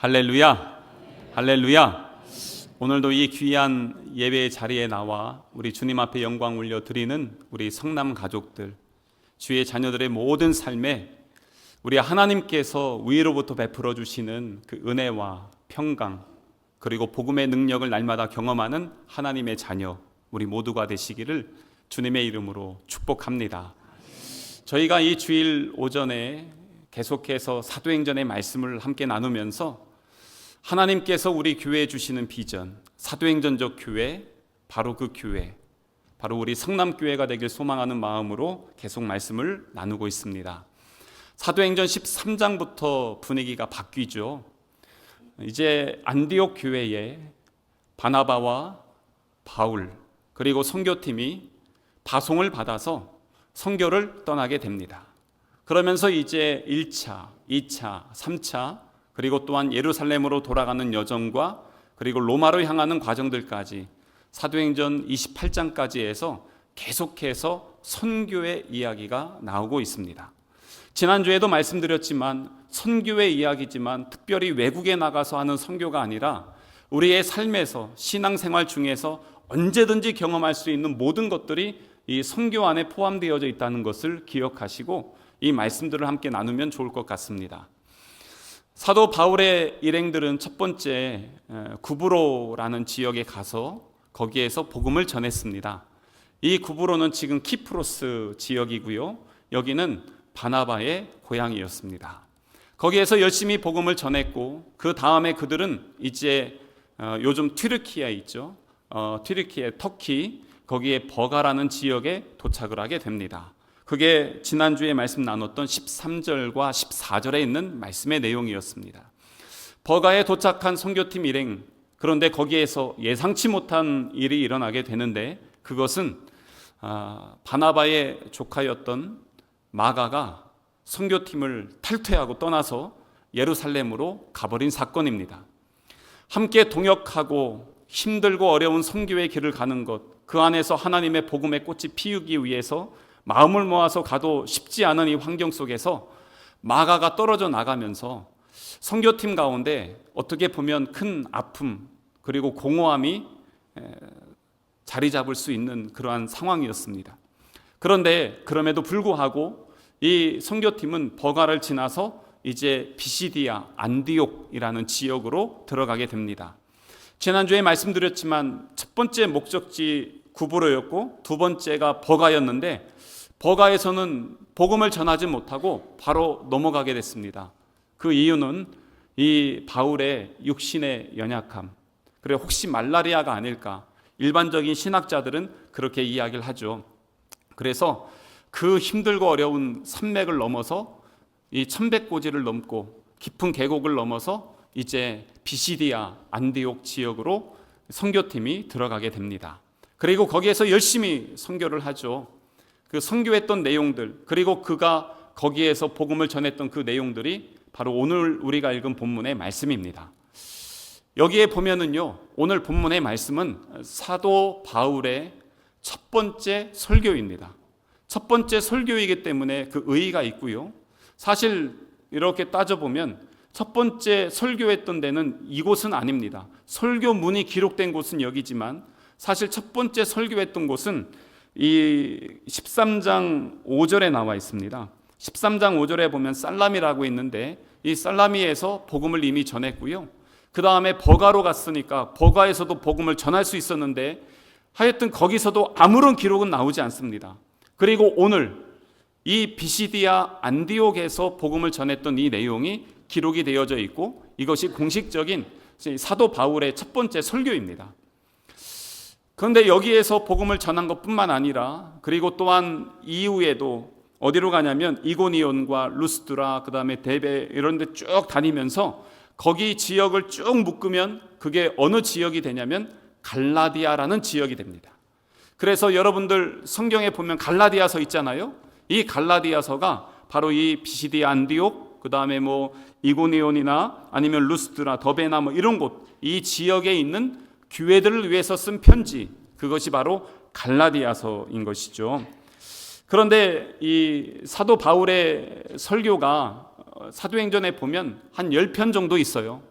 할렐루야, 할렐루야. 오늘도 이 귀한 예배의 자리에 나와 우리 주님 앞에 영광 올려드리는 우리 성남 가족들, 주의 자녀들의 모든 삶에 우리 하나님께서 위로부터 베풀어 주시는 그 은혜와 평강, 그리고 복음의 능력을 날마다 경험하는 하나님의 자녀, 우리 모두가 되시기를 주님의 이름으로 축복합니다. 저희가 이 주일 오전에 계속해서 사도행전의 말씀을 함께 나누면서 하나님께서 우리 교회에 주시는 비전, 사도행전적 교회, 바로 그 교회, 바로 우리 성남교회가 되길 소망하는 마음으로 계속 말씀을 나누고 있습니다. 사도행전 13장부터 분위기가 바뀌죠. 이제 안디옥 교회에 바나바와 바울 그리고 선교팀이 파송을 받아서 선교를 떠나게 됩니다. 그러면서 이제 1차, 2차, 3차 그리고 또한 예루살렘으로 돌아가는 여정과 그리고 로마로 향하는 과정들까지 사도행전 28장까지 해서 계속해서 선교의 이야기가 나오고 있습니다. 지난주에도 말씀드렸지만 선교의 이야기지만 특별히 외국에 나가서 하는 선교가 아니라 우리의 삶에서 신앙생활 중에서 언제든지 경험할 수 있는 모든 것들이 이 선교 안에 포함되어져 있다는 것을 기억하시고 이 말씀들을 함께 나누면 좋을 것 같습니다. 사도 바울의 일행들은 첫 번째 구브로라는 지역에 가서 거기에서 복음을 전했습니다. 이 구브로는 지금 키프로스 지역이고요. 여기는 바나바의 고향이었습니다. 거기에서 열심히 복음을 전했고 그 다음에 그들은 이제 요즘 튀르키예 있죠. 튀르키예, 터키, 거기에 버가라는 지역에 도착을 하게 됩니다. 그게 지난주에 말씀 나눴던 13절과 14절에 있는 말씀의 내용이었습니다. 버가에 도착한 선교팀 일행, 그런데 거기에서 예상치 못한 일이 일어나게 되는데 그것은 바나바의 조카였던 마가가 선교팀을 탈퇴하고 떠나서 예루살렘으로 가버린 사건입니다. 함께 동역하고 힘들고 어려운 선교의 길을 가는 것, 그 안에서 하나님의 복음의 꽃이 피우기 위해서 마음을 모아서 가도 쉽지 않은 이 환경 속에서 마가가 떨어져 나가면서 선교팀 가운데 어떻게 보면 큰 아픔 그리고 공허함이 자리 잡을 수 있는 그러한 상황이었습니다. 그런데 그럼에도 불구하고 이 선교팀은 버가를 지나서 이제 비시디아 안디옥이라는 지역으로 들어가게 됩니다. 지난주에 말씀드렸지만 첫 번째 목적지 구브로였고 두 번째가 버가였는데 버가에서는 복음을 전하지 못하고 바로 넘어가게 됐습니다. 그 이유는 이 바울의 육신의 연약함, 그리고 혹시 말라리아가 아닐까, 일반적인 신학자들은 그렇게 이야기를 하죠. 그래서 그 힘들고 어려운 산맥을 넘어서 이 천백고지를 넘고 깊은 계곡을 넘어서 이제 비시디아 안디옥 지역으로 선교팀이 들어가게 됩니다. 그리고 거기에서 열심히 선교를 하죠. 그 선교했던 내용들, 그리고 그가 거기에서 복음을 전했던 그 내용들이 바로 오늘 우리가 읽은 본문의 말씀입니다. 여기에 보면은요, 오늘 본문의 말씀은 사도 바울의 첫 번째 설교입니다. 첫 번째 설교이기 때문에 그 의의가 있고요. 사실 이렇게 따져보면 첫 번째 설교했던 데는 이곳은 아닙니다. 설교문이 기록된 곳은 여기지만 사실 첫 번째 설교했던 곳은 이 13장 5절에 나와 있습니다. 13장 5절에 보면 살라미라고 있는데 이 살라미에서 복음을 이미 전했고요. 그 다음에 버가로 갔으니까 버가에서도 복음을 전할 수 있었는데 하여튼 거기서도 아무런 기록은 나오지 않습니다. 그리고 오늘 이 비시디아 안디옥에서 복음을 전했던 이 내용이 기록이 되어져 있고 이것이 공식적인 사도 바울의 첫 번째 설교입니다. 그런데 여기에서 복음을 전한 것뿐만 아니라 그리고 또한 이후에도 어디로 가냐면 이고니온과 루스드라 그 다음에 데베 이런 데 쭉 다니면서 거기 지역을 쭉 묶으면 그게 어느 지역이 되냐면 갈라디아라는 지역이 됩니다. 그래서 여러분들 성경에 보면 갈라디아서 있잖아요. 이 갈라디아서가 바로 이 비시디아 안디옥 그 다음에 뭐 이고니온이나 아니면 루스드라 더베나 뭐 이런 곳 이 지역에 있는 교회들을 위해서 쓴 편지, 그것이 바로 갈라디아서인 것이죠. 그런데 이 사도 바울의 설교가 사도행전에 보면 한 10편 정도 있어요.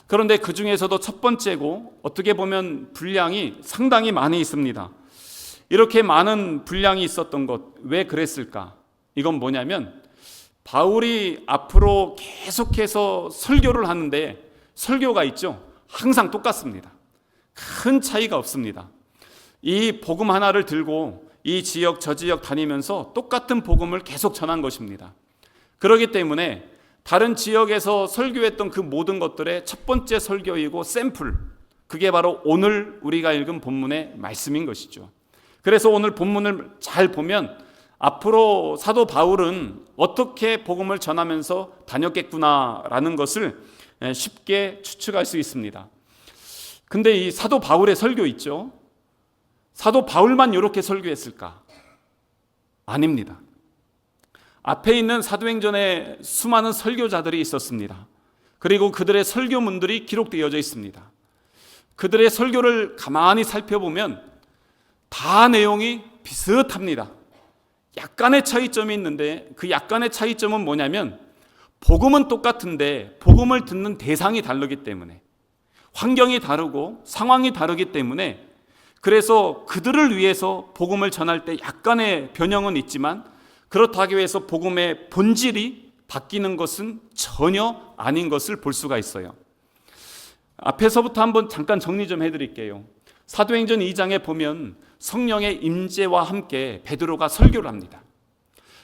그런데 그 중에서도 첫 번째고 어떻게 보면 분량이 상당히 많이 있습니다. 이렇게 많은 분량이 있었던 것, 왜 그랬을까? 이건 뭐냐면 바울이 앞으로 계속해서 설교를 하는데 설교가 있죠. 항상 똑같습니다. 큰 차이가 없습니다. 이 복음 하나를 들고 이 지역 저 지역 다니면서 똑같은 복음을 계속 전한 것입니다. 그렇기 때문에 다른 지역에서 설교했던 그 모든 것들의 첫 번째 설교이고 샘플, 그게 바로 오늘 우리가 읽은 본문의 말씀인 것이죠. 그래서 오늘 본문을 잘 보면 앞으로 사도 바울은 어떻게 복음을 전하면서 다녔겠구나라는 것을 쉽게 추측할 수 있습니다. 근데 이 사도 바울의 설교 있죠. 사도 바울만 이렇게 설교했을까? 아닙니다. 앞에 있는 사도행전에 수많은 설교자들이 있었습니다. 그리고 그들의 설교문들이 기록되어져 있습니다. 그들의 설교를 가만히 살펴보면 다 내용이 비슷합니다. 약간의 차이점이 있는데 그 약간의 차이점은 뭐냐면 복음은 똑같은데 복음을 듣는 대상이 다르기 때문에, 환경이 다르고 상황이 다르기 때문에, 그래서 그들을 위해서 복음을 전할 때 약간의 변형은 있지만 그렇다고 해서 복음의 본질이 바뀌는 것은 전혀 아닌 것을 볼 수가 있어요. 앞에서부터 한번 잠깐 정리 좀 해드릴게요. 사도행전 2장에 보면 성령의 임재와 함께 베드로가 설교를 합니다.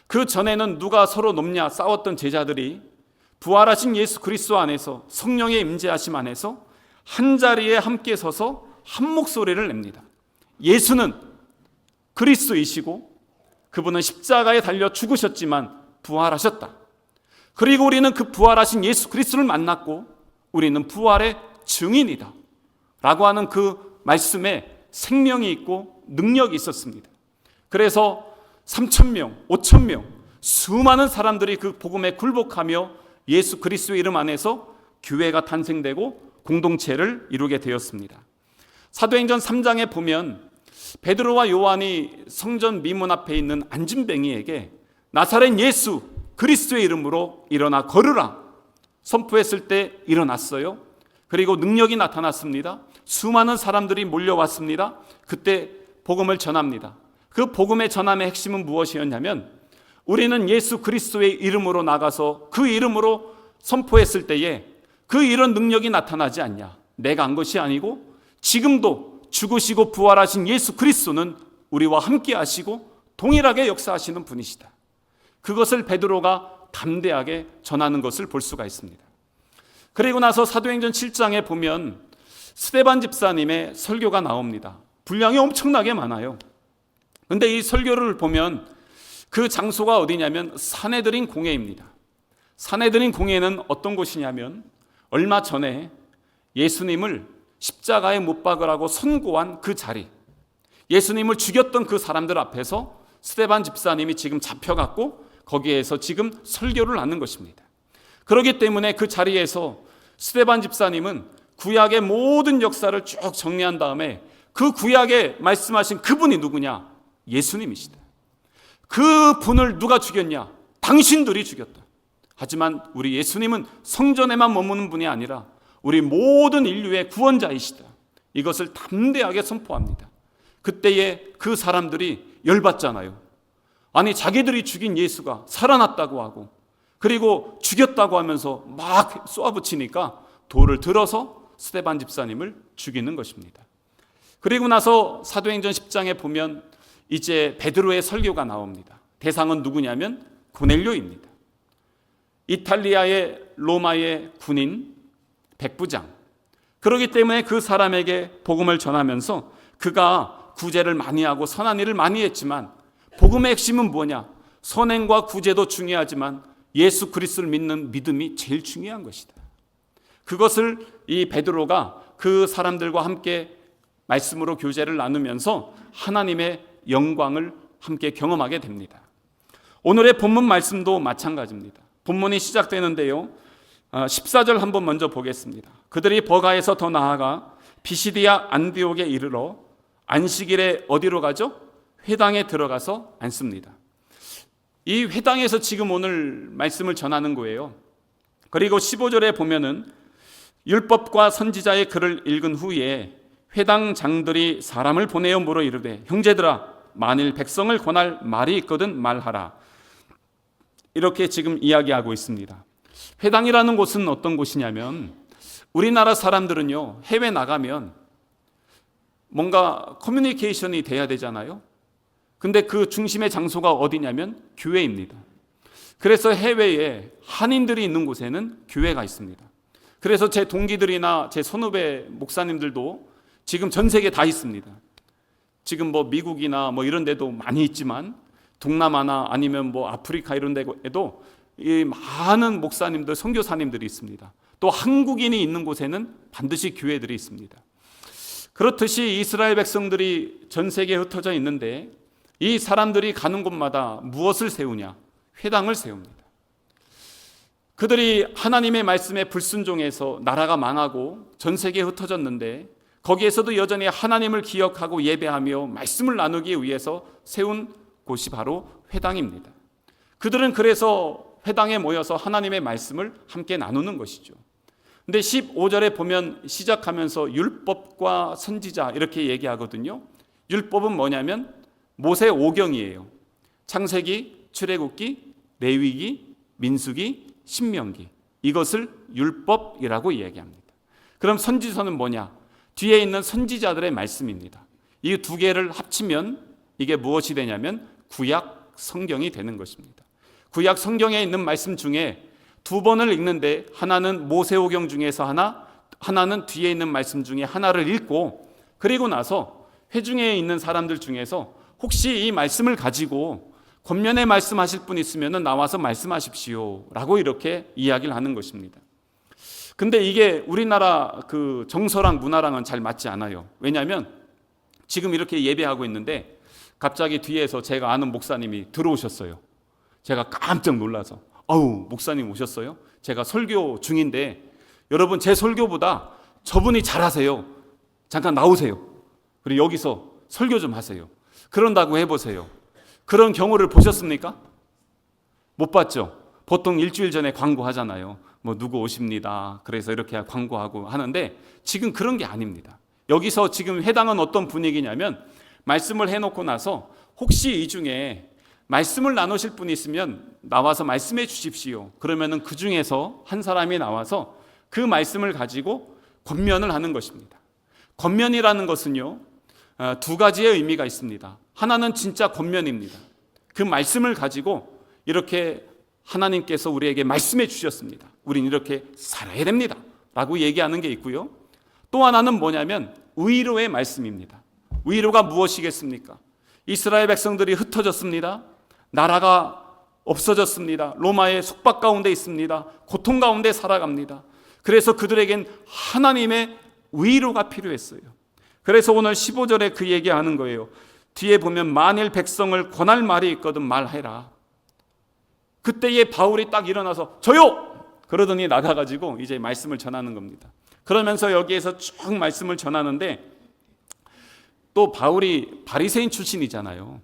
그 전에는 누가 서로 높냐 싸웠던 제자들이 부활하신 예수 그리스도 안에서, 성령의 임재하심 안에서 한 자리에 함께 서서 한 목소리를 냅니다. 예수는 그리스도이시고 그분은 십자가에 달려 죽으셨지만 부활하셨다. 그리고 우리는 그 부활하신 예수 그리스도를 만났고 우리는 부활의 증인이다 라고 하는 그 말씀에 생명이 있고 능력이 있었습니다. 그래서 3,000명, 5,000명 수많은 사람들이 그 복음에 굴복하며 예수 그리스도의 이름 안에서 교회가 탄생되고 공동체를 이루게 되었습니다. 사도행전 3장에 보면 베드로와 요한이 성전 미문 앞에 있는 안진뱅이에게 나사렛 예수 그리스도의 이름으로 일어나 걸으라 선포했을 때 일어났어요. 그리고 능력이 나타났습니다. 수많은 사람들이 몰려왔습니다. 그때 복음을 전합니다. 그 복음의 전함의 핵심은 무엇이었냐면 우리는 예수 그리스도의 이름으로 나가서 그 이름으로 선포했을 때에 그 이런 능력이 나타나지 않냐. 내가 한 것이 아니고 지금도 죽으시고 부활하신 예수 그리스도는 우리와 함께 하시고 동일하게 역사하시는 분이시다. 그것을 베드로가 담대하게 전하는 것을 볼 수가 있습니다. 그리고 나서 사도행전 7장에 보면 스데반 집사님의 설교가 나옵니다. 분량이 엄청나게 많아요. 그런데 이 설교를 보면 그 장소가 어디냐면 사내들인 공회입니다. 사내들인 공회는 어떤 곳이냐면 얼마 전에 예수님을 십자가에 못 박으라고 선고한 그 자리, 예수님을 죽였던 그 사람들 앞에서 스데반 집사님이 지금 잡혀갔고 거기에서 지금 설교를 하는 것입니다. 그렇기 때문에 그 자리에서 스데반 집사님은 구약의 모든 역사를 쭉 정리한 다음에 그 구약에 말씀하신 그분이 누구냐? 예수님이시다. 그 분을 누가 죽였냐? 당신들이 죽였다. 하지만 우리 예수님은 성전에만 머무는 분이 아니라 우리 모든 인류의 구원자이시다. 이것을 담대하게 선포합니다. 그때에 그 사람들이 열받잖아요. 아니 자기들이 죽인 예수가 살아났다고 하고 그리고 죽였다고 하면서 막 쏘아붙이니까 돌을 들어서 스데반 집사님을 죽이는 것입니다. 그리고 나서 사도행전 10장에 보면 이제 베드로의 설교가 나옵니다. 대상은 누구냐면 고넬료입니다. 이탈리아의 로마의 군인 백부장. 그렇기 때문에 그 사람에게 복음을 전하면서 그가 구제를 많이 하고 선한 일을 많이 했지만 복음의 핵심은 뭐냐? 선행과 구제도 중요하지만 예수 그리스도를 믿는 믿음이 제일 중요한 것이다. 그것을 이 베드로가 그 사람들과 함께 말씀으로 교제를 나누면서 하나님의 영광을 함께 경험하게 됩니다. 오늘의 본문 말씀도 마찬가지입니다. 본문이 시작되는데요. 14절 한번 먼저 보겠습니다. 그들이 버가에서 더 나아가 비시디아 안디옥에 이르러 안식일에 어디로 가죠? 회당에 들어가서 앉습니다. 이 회당에서 지금 오늘 말씀을 전하는 거예요. 그리고 15절에 보면은 율법과 선지자의 글을 읽은 후에 회당 장들이 사람을 보내어 물어 이르되 형제들아 만일 백성을 권할 말이 있거든 말하라. 이렇게 지금 이야기하고 있습니다. 회당이라는 곳은 어떤 곳이냐면 우리나라 사람들은요 해외 나가면 뭔가 커뮤니케이션이 돼야 되잖아요. 근데 그 중심의 장소가 어디냐면 교회입니다. 그래서 해외에 한인들이 있는 곳에는 교회가 있습니다. 그래서 제 동기들이나 제 선후배 목사님들도 지금 전 세계 다 있습니다. 지금 뭐 미국이나 뭐 이런 데도 많이 있지만 동남아나 아니면 뭐 아프리카 이런 데에도 이 많은 목사님들, 선교사님들이 있습니다. 또 한국인이 있는 곳에는 반드시 교회들이 있습니다. 그렇듯이 이스라엘 백성들이 전 세계에 흩어져 있는데 이 사람들이 가는 곳마다 무엇을 세우냐? 회당을 세웁니다. 그들이 하나님의 말씀에 불순종해서 나라가 망하고 전 세계에 흩어졌는데 거기에서도 여전히 하나님을 기억하고 예배하며 말씀을 나누기 위해서 세운 곳이 바로 회당입니다. 그들은 그래서 회당에 모여서 하나님의 말씀을 함께 나누는 것이죠. 근데 15절에 보면 시작하면서 율법과 선지자 이렇게 얘기하거든요. 율법은 뭐냐면 모세 오경이에요. 창세기, 출애굽기, 레위기, 민수기, 신명기. 이것을 율법이라고 이야기합니다. 그럼 선지서는 뭐냐? 뒤에 있는 선지자들의 말씀입니다. 이 두 개를 합치면 이게 무엇이 되냐면 구약 성경이 되는 것입니다. 구약 성경에 있는 말씀 중에 두 번을 읽는데 하나는 모세오경 중에서 하나는 뒤에 있는 말씀 중에 하나를 읽고 그리고 나서 회중에 있는 사람들 중에서 혹시 이 말씀을 가지고 권면에 말씀하실 분 있으면 나와서 말씀하십시오 라고 이렇게 이야기를 하는 것입니다. 근데 이게 우리나라 그 정서랑 문화랑은 잘 맞지 않아요. 왜냐하면 지금 이렇게 예배하고 있는데 갑자기 뒤에서 제가 아는 목사님이 들어오셨어요. 제가 깜짝 놀라서 아우 목사님 오셨어요? 제가 설교 중인데 여러분 제 설교보다 저분이 잘하세요. 잠깐 나오세요. 그리고 여기서 설교 좀 하세요. 그런다고 해보세요. 그런 경우를 보셨습니까? 못 봤죠? 보통 일주일 전에 광고하잖아요. 뭐 누구 오십니다. 그래서 이렇게 광고하고 하는데 지금 그런 게 아닙니다. 여기서 지금 해당은 어떤 분위기냐면 말씀을 해놓고 나서 혹시 이 중에 말씀을 나누실 분이 있으면 나와서 말씀해 주십시오. 그러면은 그 중에서 한 사람이 나와서 그 말씀을 가지고 권면을 하는 것입니다. 권면이라는 것은요, 두 가지의 의미가 있습니다. 하나는 진짜 권면입니다. 그 말씀을 가지고 이렇게 하나님께서 우리에게 말씀해 주셨습니다. 우린 이렇게 살아야 됩니다. 라고 얘기하는 게 있고요. 또 하나는 뭐냐면 위로의 말씀입니다. 위로가 무엇이겠습니까? 이스라엘 백성들이 흩어졌습니다. 나라가 없어졌습니다. 로마의 속박 가운데 있습니다. 고통 가운데 살아갑니다. 그래서 그들에겐 하나님의 위로가 필요했어요. 그래서 오늘 15절에 그 얘기하는 거예요. 뒤에 보면 만일 백성을 권할 말이 있거든 말해라. 그때에 바울이 딱 일어나서 저요! 그러더니 나가가지고 이제 말씀을 전하는 겁니다. 그러면서 여기에서 쭉 말씀을 전하는데 또 바울이 바리새인 출신이잖아요.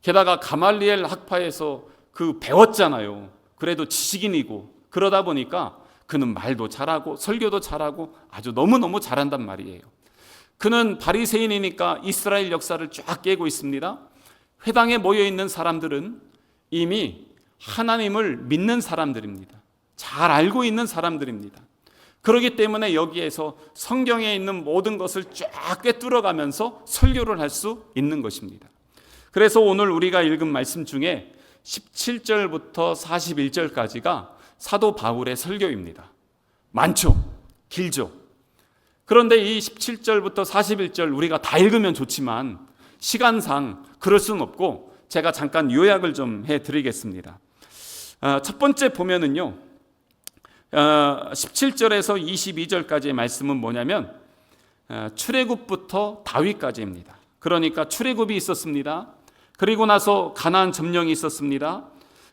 게다가 가말리엘 학파에서 그 배웠잖아요. 그래도 지식인이고 그러다 보니까 그는 말도 잘하고 설교도 잘하고 아주 너무너무 잘한단 말이에요. 그는 바리새인이니까 이스라엘 역사를 쫙 깨고 있습니다. 회당에 모여있는 사람들은 이미 하나님을 믿는 사람들입니다. 잘 알고 있는 사람들입니다. 그렇기 때문에 여기에서 성경에 있는 모든 것을 쫙 꿰뚫어가면서 설교를 할 수 있는 것입니다. 그래서 오늘 우리가 읽은 말씀 중에 17절부터 41절까지가 사도 바울의 설교입니다. 많죠? 길죠? 그런데 이 17절부터 41절 우리가 다 읽으면 좋지만 시간상 그럴 수는 없고 제가 잠깐 요약을 좀 해드리겠습니다. 첫 번째 보면은요, 17절에서 22절까지의 말씀은 뭐냐면 출애굽부터 다윗까지입니다. 그러니까 출애굽이 있었습니다. 그리고 나서 가나안 점령이 있었습니다.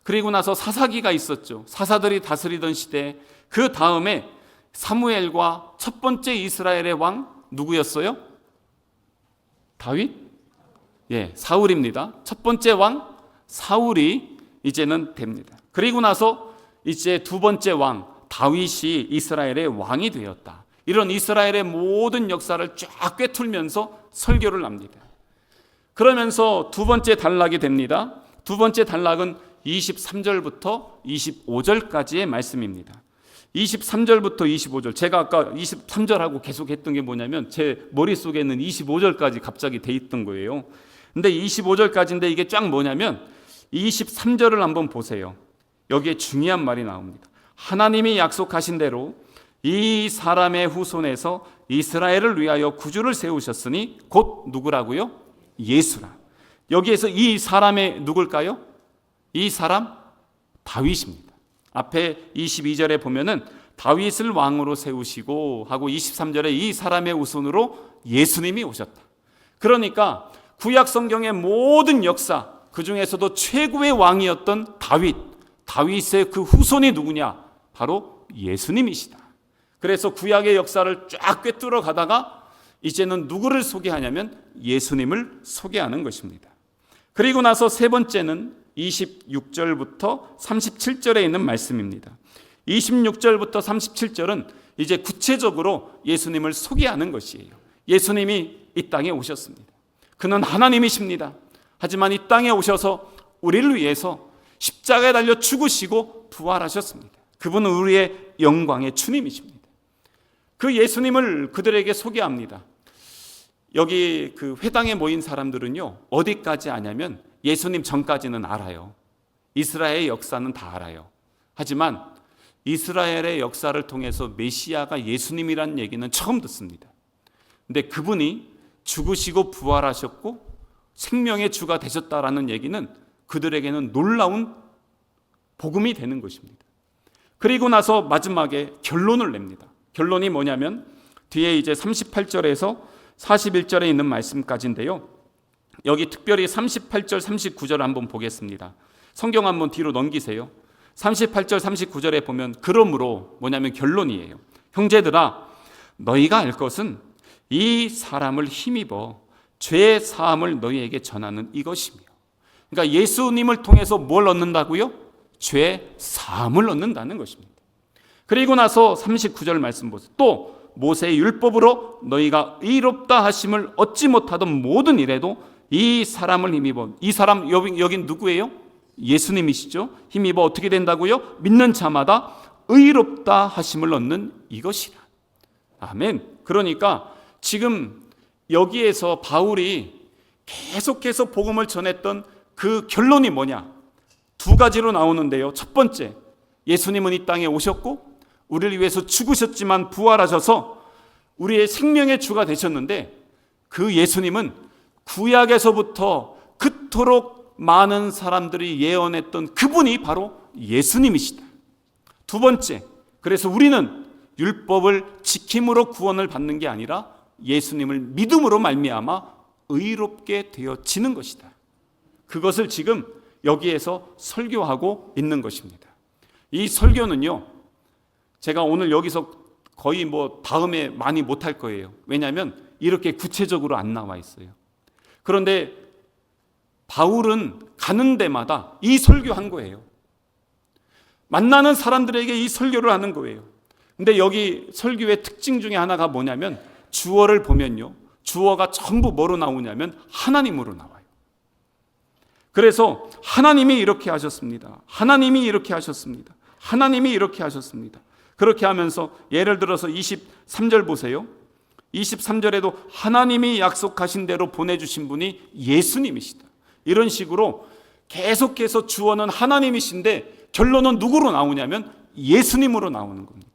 그리고 나서 사사기가 있었죠. 사사들이 다스리던 시대. 그 다음에 사무엘과 첫 번째 이스라엘의 왕 누구였어요? 다윗? 예, 사울입니다. 첫 번째 왕 사울이 이제는 됩니다. 그리고 나서 이제 두 번째 왕 다윗이 이스라엘의 왕이 되었다. 이런 이스라엘의 모든 역사를 쫙 꿰뚫면서 설교를 합니다. 그러면서 두 번째 단락이 됩니다. 두 번째 단락은 23절부터 25절까지의 말씀입니다. 23절부터 25절, 제가 아까 23절하고 계속 했던 게 뭐냐면 제 머릿속에는 25절까지 갑자기 돼 있던 거예요. 근데 25절까지인데 이게 쫙 뭐냐면 23절을 한번 보세요. 여기에 중요한 말이 나옵니다. 하나님이 약속하신 대로 이 사람의 후손에서 이스라엘을 위하여 구주를 세우셨으니 곧 누구라고요? 예수라. 여기에서 이 사람의 누굴까요? 이 사람 다윗입니다. 앞에 22절에 보면은 다윗을 왕으로 세우시고 하고 23절에 이 사람의 후손으로 예수님이 오셨다. 그러니까 구약 성경의 모든 역사, 그 중에서도 최고의 왕이었던 다윗의 그 후손이 누구냐? 바로 예수님이시다. 그래서 구약의 역사를 쫙 꿰뚫어 가다가 이제는 누구를 소개하냐면 예수님을 소개하는 것입니다. 그리고 나서 세 번째는 26절부터 37절에 있는 말씀입니다. 26절부터 37절은 이제 구체적으로 예수님을 소개하는 것이에요. 예수님이 이 땅에 오셨습니다. 그는 하나님이십니다. 하지만 이 땅에 오셔서 우리를 위해서 십자가에 달려 죽으시고 부활하셨습니다. 그분은 우리의 영광의 주님이십니다. 그 예수님을 그들에게 소개합니다. 여기 그 회당에 모인 사람들은요, 어디까지 아냐면 예수님 전까지는 알아요. 이스라엘의 역사는 다 알아요. 하지만 이스라엘의 역사를 통해서 메시아가 예수님이라는 얘기는 처음 듣습니다. 근데 그분이 죽으시고 부활하셨고 생명의 주가 되셨다라는 얘기는 그들에게는 놀라운 복음이 되는 것입니다. 그리고 나서 마지막에 결론을 냅니다. 결론이 뭐냐면 뒤에 이제 38절에서 41절에 있는 말씀까지인데요. 여기 특별히 38절, 39절 한번 보겠습니다. 성경 한번 뒤로 넘기세요. 38절, 39절에 보면 그러므로 뭐냐면 결론이에요. 형제들아, 너희가 알 것은 이 사람을 힘입어 죄 사함을 너희에게 전하는 이것이며. 그러니까 예수님을 통해서 뭘 얻는다고요? 죄 사함을 얻는다는 것입니다. 그리고 나서 39절 말씀 보세요. 또 모세의 율법으로 너희가 의롭다 하심을 얻지 못하던 모든 일에도 이 사람을 힘입어. 이 사람 여긴 누구예요? 예수님이시죠. 힘입어 어떻게 된다고요? 믿는 자마다 의롭다 하심을 얻는 이것이라. 아멘. 그러니까 지금 여기에서 바울이 계속해서 복음을 전했던 그 결론이 뭐냐? 두 가지로 나오는데요. 첫 번째, 예수님은 이 땅에 오셨고 우리를 위해서 죽으셨지만 부활하셔서 우리의 생명의 주가 되셨는데, 그 예수님은 구약에서부터 그토록 많은 사람들이 예언했던 그분이 바로 예수님이시다. 두 번째, 그래서 우리는 율법을 지킴으로 구원을 받는 게 아니라 예수님을 믿음으로 말미암아 의롭게 되어지는 것이다. 그것을 지금 여기에서 설교하고 있는 것입니다. 이 설교는요, 제가 오늘 여기서 거의 다음에 많이 못할 거예요. 왜냐하면 이렇게 구체적으로 안 나와 있어요. 그런데 바울은 가는 데마다 이 설교한 거예요. 만나는 사람들에게 이 설교를 하는 거예요. 근데 여기 설교의 특징 중에 하나가 뭐냐면 주어를 보면요, 주어가 전부 뭐로 나오냐면 하나님으로 나와요. 그래서 하나님이 이렇게 하셨습니다. 하나님이 이렇게 하셨습니다. 하나님이 이렇게 하셨습니다. 그렇게 하면서 예를 들어서 23절 보세요. 23절에도 하나님이 약속하신 대로 보내주신 분이 예수님이시다. 이런 식으로 계속해서 주어는 하나님이신데 결론은 누구로 나오냐면 예수님으로 나오는 겁니다.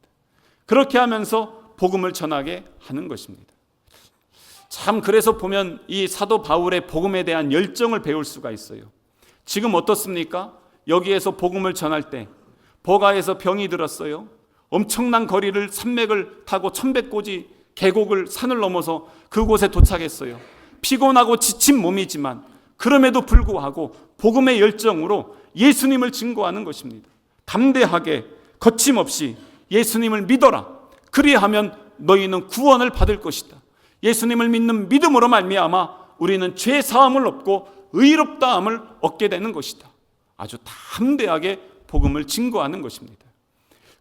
그렇게 하면서 복음을 전하게 하는 것입니다. 참, 그래서 보면 이 사도 바울의 복음에 대한 열정을 배울 수가 있어요. 지금 어떻습니까? 여기에서 복음을 전할 때 버가에서 병이 들었어요. 엄청난 거리를 산맥을 타고 1100고지 계곡을 산을 넘어서 그곳에 도착했어요. 피곤하고 지친 몸이지만 그럼에도 불구하고 복음의 열정으로 예수님을 증거하는 것입니다. 담대하게 거침없이 예수님을 믿어라. 그리하면 너희는 구원을 받을 것이다. 예수님을 믿는 믿음으로 말미암아 우리는 죄 사함을 얻고 의롭다함을 얻게 되는 것이다. 아주 담대하게 복음을 증거하는 것입니다.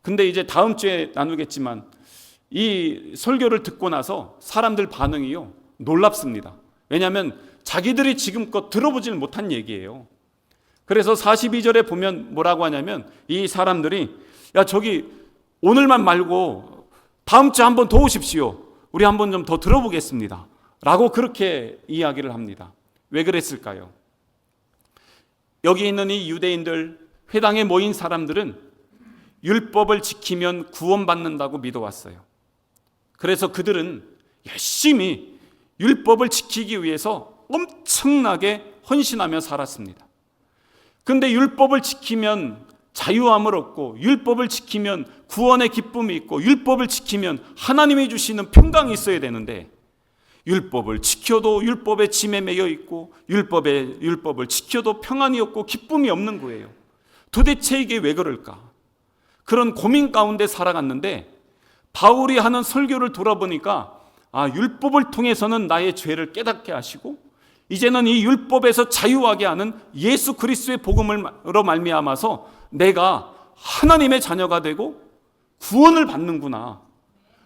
근데 이제 다음 주에 나누겠지만 이 설교를 듣고 나서 사람들 반응이요, 놀랍습니다. 왜냐하면 자기들이 지금껏 들어보질 못한 얘기예요. 그래서 42절에 보면 뭐라고 하냐면, 이 사람들이 야, 저기 오늘만 말고 다음 주에 한번 더 오십시오. 우리 한번 좀 더 들어보겠습니다 라고 그렇게 이야기를 합니다. 왜 그랬을까요? 여기 있는 이 유대인들, 회당에 모인 사람들은 율법을 지키면 구원받는다고 믿어왔어요. 그래서 그들은 열심히 율법을 지키기 위해서 엄청나게 헌신하며 살았습니다. 그런데 율법을 지키면 자유함을 얻고, 율법을 지키면 구원의 기쁨이 있고, 율법을 지키면 하나님이 주시는 평강이 있어야 되는데, 율법을 지켜도 율법의 짐에 매여 있고, 율법을 지켜도 평안이 없고 기쁨이 없는 거예요. 도대체 이게 왜 그럴까? 그런 고민 가운데 살아갔는데, 바울이 하는 설교를 돌아보니까 율법을 통해서는 나의 죄를 깨닫게 하시고, 이제는 이 율법에서 자유하게 하는 예수 그리스도의 복음으로 말미암아서 내가 하나님의 자녀가 되고 구원을 받는구나,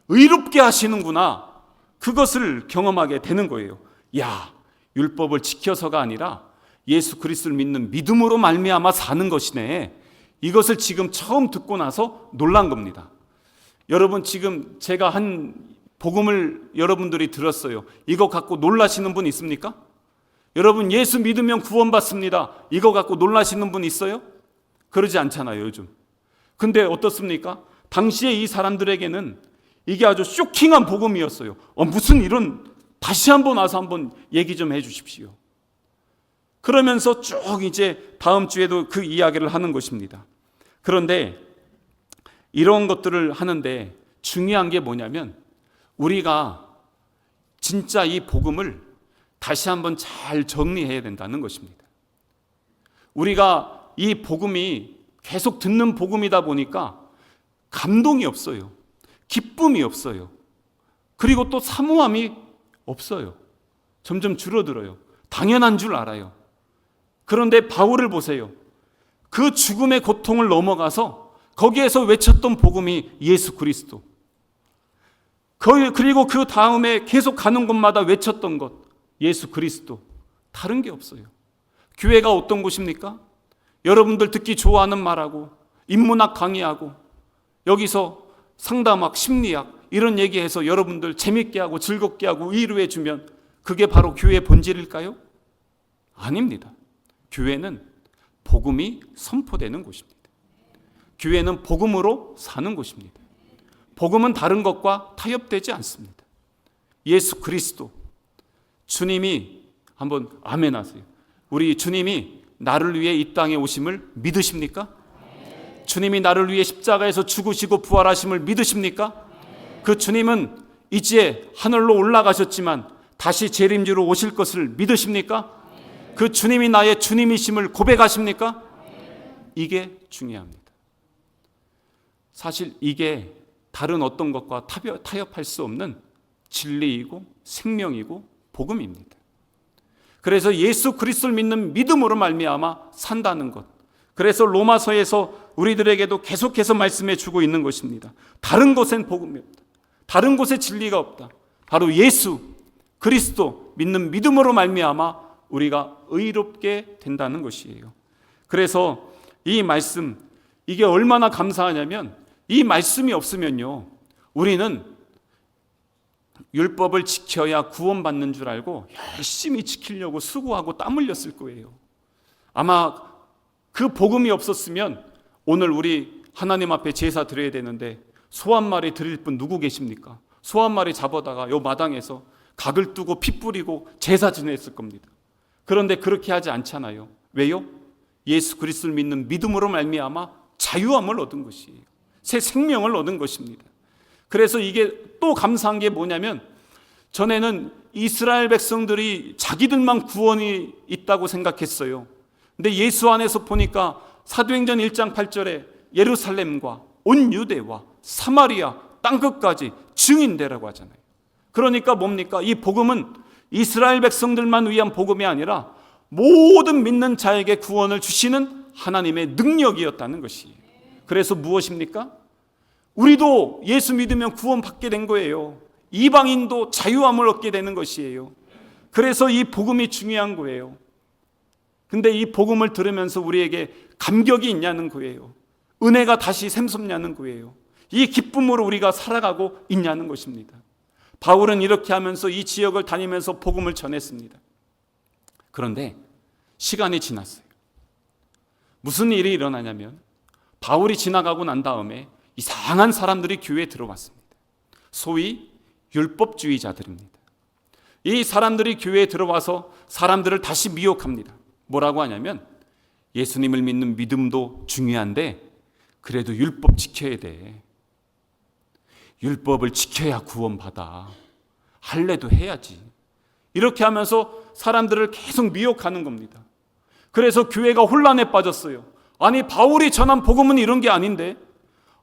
의롭게 하시는구나, 그것을 경험하게 되는 거예요. 야, 율법을 지켜서가 아니라 예수 그리스도를 믿는 믿음으로 말미암아 사는 것이네. 이것을 지금 처음 듣고 나서 놀란 겁니다. 여러분, 지금 제가 한 복음을 여러분들이 들었어요. 이거 갖고 놀라시는 분 있습니까? 여러분, 예수 믿으면 구원받습니다, 이거 갖고 놀라시는 분 있어요? 그러지 않잖아요, 요즘. 근데 어떻습니까? 당시에 이 사람들에게는 이게 아주 쇼킹한 복음이었어요. 무슨 이런, 다시 한번 와서 한번 얘기 좀 해 주십시오. 그러면서 쭉 이제 다음 주에도 그 이야기를 하는 것입니다. 그런데 이런 것들을 하는데 중요한 게 뭐냐면, 우리가 진짜 이 복음을 다시 한번 잘 정리해야 된다는 것입니다. 우리가 이 복음이 계속 듣는 복음이다 보니까 감동이 없어요. 기쁨이 없어요. 그리고 또 사모함이 없어요. 점점 줄어들어요. 당연한 줄 알아요. 그런데 바울을 보세요. 그 죽음의 고통을 넘어가서 거기에서 외쳤던 복음이 예수 그리스도. 그리고 그 다음에 계속 가는 곳마다 외쳤던 것, 예수 그리스도. 다른 게 없어요. 교회가 어떤 곳입니까? 여러분들 듣기 좋아하는 말하고, 인문학 강의하고, 여기서 상담학, 심리학 이런 얘기해서 여러분들 재밌게 하고 즐겁게 하고 위로해 주면 그게 바로 교회의 본질일까요? 아닙니다. 교회는 복음이 선포되는 곳입니다. 교회는 복음으로 사는 곳입니다. 복음은 다른 것과 타협되지 않습니다. 예수 그리스도, 주님이, 한번 아멘 하세요. 우리 주님이 나를 위해 이 땅에 오심을 믿으십니까? 주님이 나를 위해 십자가에서 죽으시고 부활하심을 믿으십니까? 그 주님은 이제 하늘로 올라가셨지만 다시 재림주로 오실 것을 믿으십니까? 그 주님이 나의 주님이심을 고백하십니까? 이게 중요합니다. 사실 이게 다른 어떤 것과 타협할 수 없는 진리이고 생명이고 복음입니다. 그래서 예수 그리스도를 믿는 믿음으로 말미암아 산다는 것. 그래서 로마서에서 우리들에게도 계속해서 말씀해 주고 있는 것입니다. 다른 곳엔 복음이 없다. 다른 곳에 진리가 없다. 바로 예수 그리스도 믿는 믿음으로 말미암아 우리가 의롭게 된다는 것이에요. 그래서 이 말씀, 이게 얼마나 감사하냐면, 이 말씀이 없으면요, 우리는 율법을 지켜야 구원받는 줄 알고 열심히 지키려고 수고하고 땀 흘렸을 거예요. 아마 그 복음이 없었으면 오늘 우리 하나님 앞에 제사 드려야 되는데 소 한 마리 드릴 분 누구 계십니까? 소 한 마리 잡아다가 요 마당에서 각을 뜨고 피 뿌리고 제사 지냈을 겁니다. 그런데 그렇게 하지 않잖아요. 왜요? 예수 그리스도를 믿는 믿음으로 말미암아 자유함을 얻은 것이에요. 새 생명을 얻은 것입니다. 그래서 이게 또 감사한 게 뭐냐면, 전에는 이스라엘 백성들이 자기들만 구원이 있다고 생각했어요. 근데 예수 안에서 보니까 사도행전 1장 8절에 예루살렘과 온 유대와 사마리아 땅끝까지 증인되라고 하잖아요. 그러니까 뭡니까? 이 복음은 이스라엘 백성들만 위한 복음이 아니라 모든 믿는 자에게 구원을 주시는 하나님의 능력이었다는 것이에요. 그래서 무엇입니까? 우리도 예수 믿으면 구원받게 된 거예요. 이방인도 자유함을 얻게 되는 것이에요. 그래서 이 복음이 중요한 거예요. 근데 이 복음을 들으면서 우리에게 감격이 있냐는 거예요. 은혜가 다시 샘솟냐는 거예요. 이 기쁨으로 우리가 살아가고 있냐는 것입니다. 바울은 이렇게 하면서 이 지역을 다니면서 복음을 전했습니다. 그런데 시간이 지났어요. 무슨 일이 일어나냐면 바울이 지나가고 난 다음에 이상한 사람들이 교회에 들어왔습니다. 소위 율법주의자들입니다. 이 사람들이 교회에 들어와서 사람들을 다시 미혹합니다. 뭐라고 하냐면 예수님을 믿는 믿음도 중요한데 그래도 율법 지켜야 돼. 율법을 지켜야 구원받아. 할례도 해야지. 이렇게 하면서 사람들을 계속 미혹하는 겁니다. 그래서 교회가 혼란에 빠졌어요. 아니 바울이 전한 복음은 이런 게 아닌데,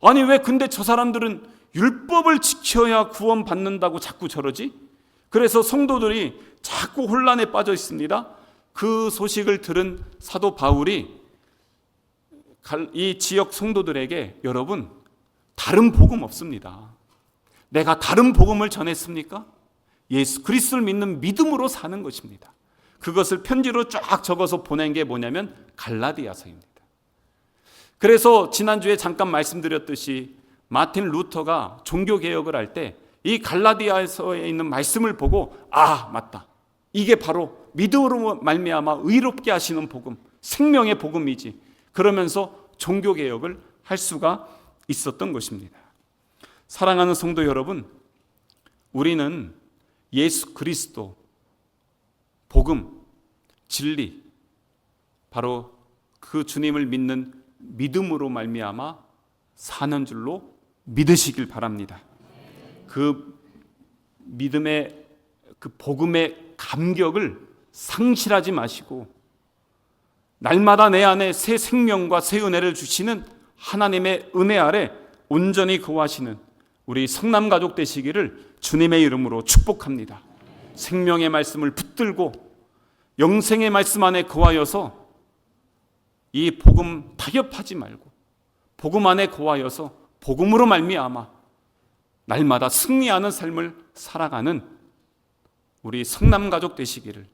아니 왜 근데 저 사람들은 율법을 지켜야 구원받는다고 자꾸 저러지? 그래서 성도들이 자꾸 혼란에 빠져 있습니다. 그 소식을 들은 사도 바울이 이 지역 성도들에게 여러분 다른 복음 없습니다. 내가 다른 복음을 전했습니까? 예수 그리스도를 믿는 믿음으로 사는 것입니다. 그것을 편지로 쫙 적어서 보낸 게 뭐냐면 갈라디아서입니다. 그래서 지난주에 잠깐 말씀드렸듯이 마틴 루터가 종교개혁을 할 때 이 갈라디아서에 있는 말씀을 보고 아 맞다, 이게 바로 믿음으로 말미암아 의롭게 하시는 복음, 생명의 복음이지, 그러면서 종교개혁을 할 수가 있었던 것입니다. 사랑하는 성도 여러분, 우리는 예수 그리스도 복음, 진리, 바로 그 주님을 믿는 믿음으로 말미암아 사는 줄로 믿으시길 바랍니다. 그 믿음의 그 복음의 감격을 상실하지 마시고 날마다 내 안에 새 생명과 새 은혜를 주시는 하나님의 은혜 아래 온전히 거하시는 우리 성남 가족 되시기를 주님의 이름으로 축복합니다. 생명의 말씀을 붙들고 영생의 말씀 안에 거하여서 이 복음 타협하지 말고 복음 안에 거하여서 복음으로 말미암아 날마다 승리하는 삶을 살아가는 우리 성남 가족 되시기를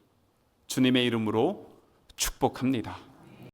주님의 이름으로 축복합니다.